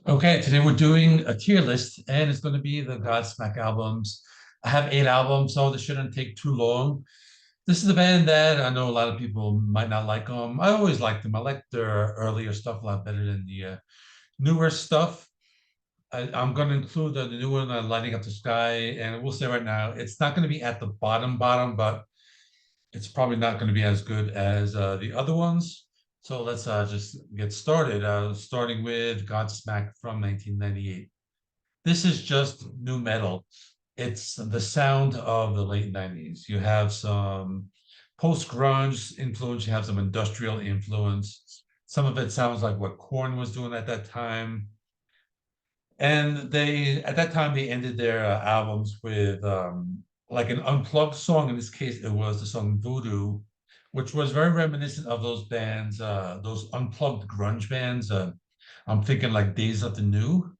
Okay, today we're doing a tier list, and it's going to be the Godsmack albums. I have 8 albums, so this shouldn't take too long. This is a band that I know a lot of people might not like them. I always liked them. I like their earlier stuff a lot better than the newer stuff. I'm going to include the new one, Lighting Up the Sky, and we'll say right now, it's not going to be at the bottom, but it's probably not going to be as good as the other ones. So let's just get started. Starting with Godsmack from 1998. This is just new metal. It's the sound of the late 90s. You have some post-grunge influence, you have some industrial influence. Some of it sounds like what Korn was doing at that time. And they, at that time, they ended their albums with like an unplugged song. In this case, it was the song Voodoo, which was very reminiscent of those bands, those unplugged grunge bands. I'm thinking like Days of the New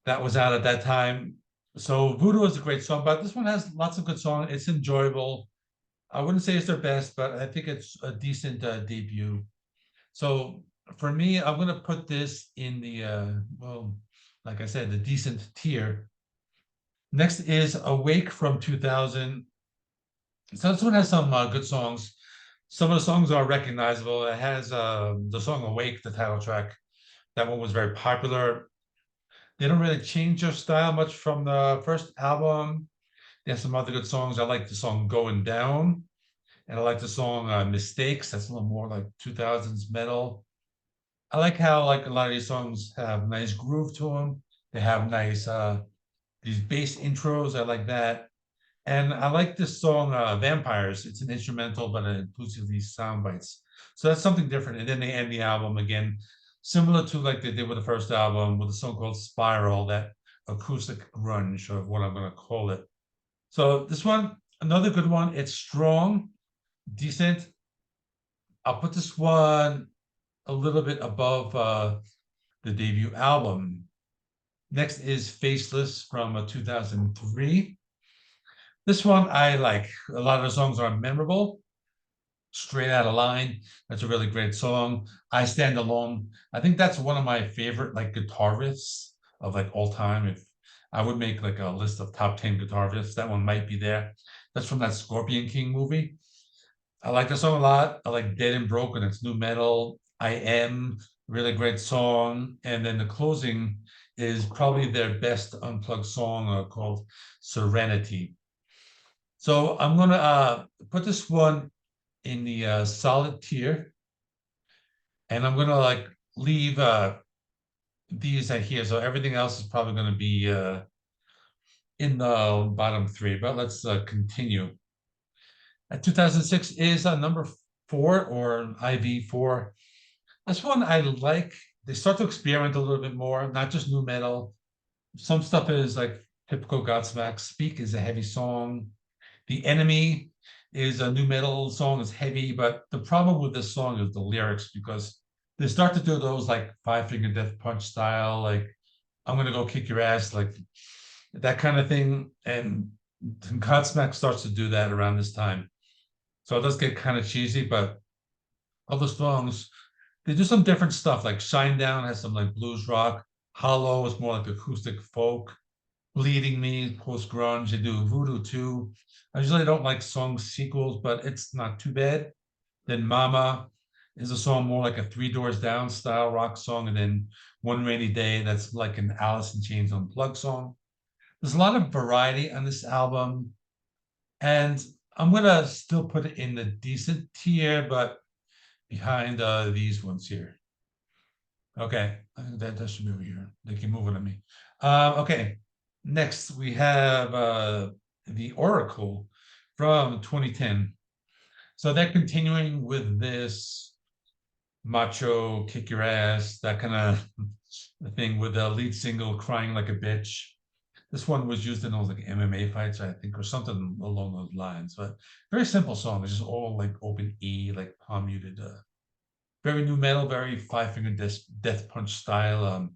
that was out at that time. So Voodoo is a great song, but this one has lots of good songs. It's enjoyable. I wouldn't say it's their best, but I think it's a decent debut. So for me, I'm gonna put this in the well, like I said, the decent tier. Next is Awake from 2000. So this one has some good songs. Some of the songs are recognizable. It has the song Awake, the title track. That one was very popular. They don't really change their style much from the first album. They have some other good songs. I like the song Going Down, and I like the song Mistakes. That's a little more like 2000s metal. I like how like a lot of these songs have nice groove to them. They have nice these bass intros. I like that. And I like this song Vampires. It's an instrumental, but it includes these sound bites. So that's something different. And then they end the album again, similar to like they did with the first album with a song called Spiral, that acoustic grunge of what I'm gonna call it. So this one, another good one. It's strong, decent. I'll put this one a little bit above the debut album. Next is Faceless from 2003. This one I like. A lot of the songs are memorable. Straight Out of Line. That's a really great song. I Stand Alone. I think that's one of my favorite like guitar riffs of like all time. If I would make like a list of top 10 guitar riffs, that one might be there. That's from that Scorpion King movie. I like the song a lot. I like Dead and Broken. It's new metal. I Am, really great song. And then the closing is probably their best unplugged song called Serenity. So I'm gonna put this one in the solid tier, and I'm gonna like leave these at here. So everything else is probably gonna be in the bottom three. But let's continue. 2006 is number 4 or IV4. This one I like. They start to experiment a little bit more, not just new metal. Some stuff is like typical Godsmack. Speak is a heavy song. The Enemy is a new metal song. It's heavy, but the problem with this song is the lyrics because they start to do those like Five Finger Death Punch style, like I'm gonna go kick your ass, like that kind of thing. And Godsmack starts to do that around this time. So it does get kind of cheesy, but other songs, they do some different stuff. Like Shine Down has some like blues rock. Hollow is more like acoustic folk. Bleeding Me, post grunge. They do Voodoo too. I usually don't like song sequels, but it's not too bad. Then Mama is a song more like a Three Doors Down style rock song, and then One Rainy Day, that's like an Alice in Chains Unplugged song. There's a lot of variety on this album, and I'm gonna still put it in the decent tier, but behind these ones here. Okay, that should be over here. They keep moving at me. Okay, next we have the Oracle from 2010. So they're continuing with this macho kick your ass, that kind of thing with the lead single crying like a bitch. This one was used in those like MMA fights, I think, or something along those lines. But very simple song. It's just all like open E, like palm muted very new metal, very Five Finger Death Punch style.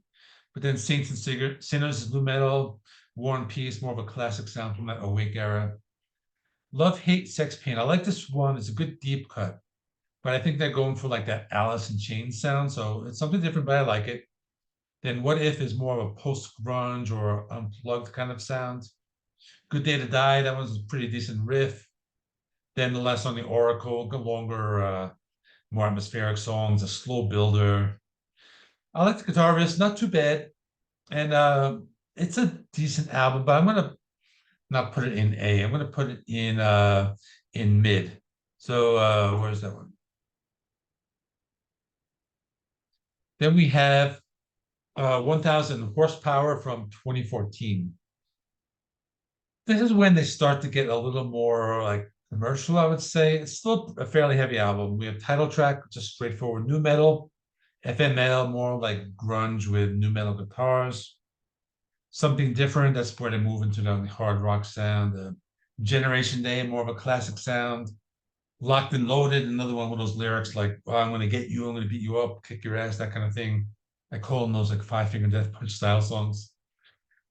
But then Saints and Sinners is new metal. War and Peace, more of a classic sound from that Awake era. Love, Hate, Sex, Pain. I like this one. It's a good deep cut, but I think they're going for like that Alice in Chains sound. So it's something different, but I like it. Then What If is more of a post-grunge or unplugged kind of sound. Good Day to Die, that was a pretty decent riff. Then the last song, The Oracle, the longer, more atmospheric songs, a slow builder. I like the guitar riffs, not too bad. And it's a decent album, but I'm gonna not put it in A. I'm gonna put it in mid. So where's that one? Then we have 1000 horsepower from 2014. This is when they start to get a little more like commercial, I would say. It's still a fairly heavy album. We have title track, just straightforward new metal, FM metal, more like grunge with new metal guitars. Something different, that's where they move into the hard rock sound. Generation Day, more of a classic sound. Locked and Loaded, another one with those lyrics like, oh, I'm going to get you, I'm going to beat you up, kick your ass, that kind of thing. I call them those like Five Finger Death Punch style songs.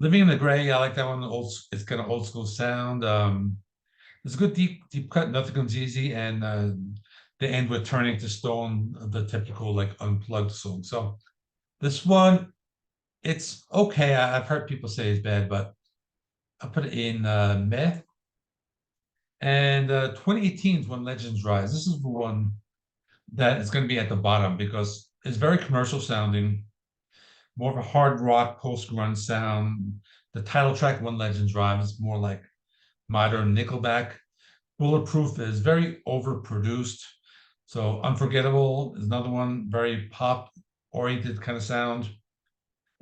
Living in the Gray, I like that one. It's kind of old school sound. It's a good deep cut. Nothing Comes Easy, and they end with Turning to Stone, the typical like unplugged song. So this one, it's okay. I've heard people say it's bad, but I'll put it in meh. And 2018 is When Legends Rise. This is the one that is going to be at the bottom because it's very commercial sounding, more of a hard rock post grunge sound. The title track, When Legends Rise, is more like modern Nickelback. Bulletproof is very overproduced. So Unforgettable is another one, very pop oriented kind of sound.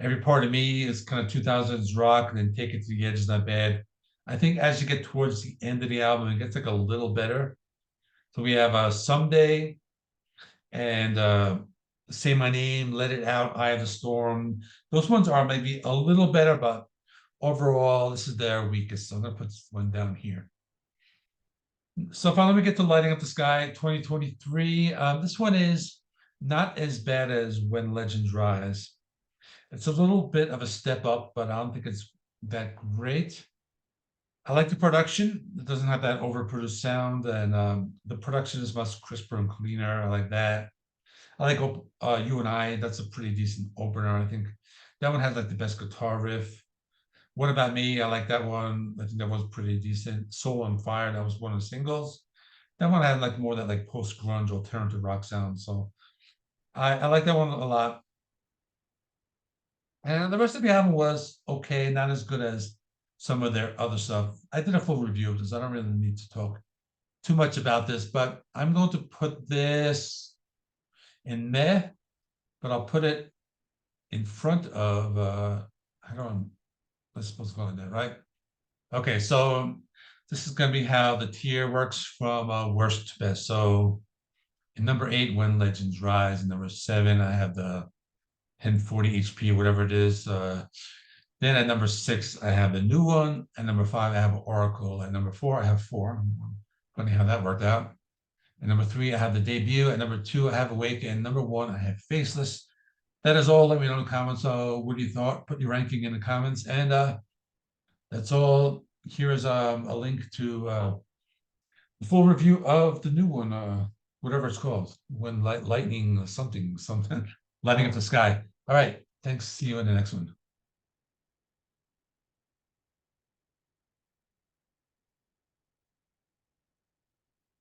Every Part of Me is kind of 2000s rock, and then Take It to the Edge is not bad. I think as you get towards the end of the album, it gets like a little better. So we have Someday and Say My Name, Let It Out, Eye of the Storm. Those ones are maybe a little better, but overall, this is their weakest. So I'm going to put this one down here. So finally, we get to Lighting Up the Sky 2023. This one is not as bad as When Legends Rise. It's a little bit of a step up, but I don't think it's that great. I like the production. It doesn't have that overproduced sound, and the production is much crisper and cleaner. I like that. I like You and I. That's a pretty decent opener. I think that one has like the best guitar riff. What About Me? I like that one. I think that was pretty decent. Soul on Fire. That was one of the singles. That one had like more that like post grunge alternative rock sound. So I like that one a lot. And the rest of the album was okay, not as good as some of their other stuff. I did a full review of this. I don't really need to talk too much about this, but I'm going to put this in meh, but I'll put it in front of I don't let's supposed to call it that, right? Okay, so this is gonna be how the tier works from worst to best. So in number 8, When Legends Rise. In number 7, I have the 1040 HP, whatever it is. Then at number 6, I have the new one. At number 5, I have Oracle. At number 4, I have 4. Funny how that worked out. At number 3, I have the debut. At number 2, I have Awake. And number 1, I have Faceless. That is all. Let me know in the comments. What do you thought? Put your ranking in the comments. And that's all. Here is a link to the full review of the new one, whatever it's called, When Lightning something, lighting up the sky. All right. Thanks. See you in the next one.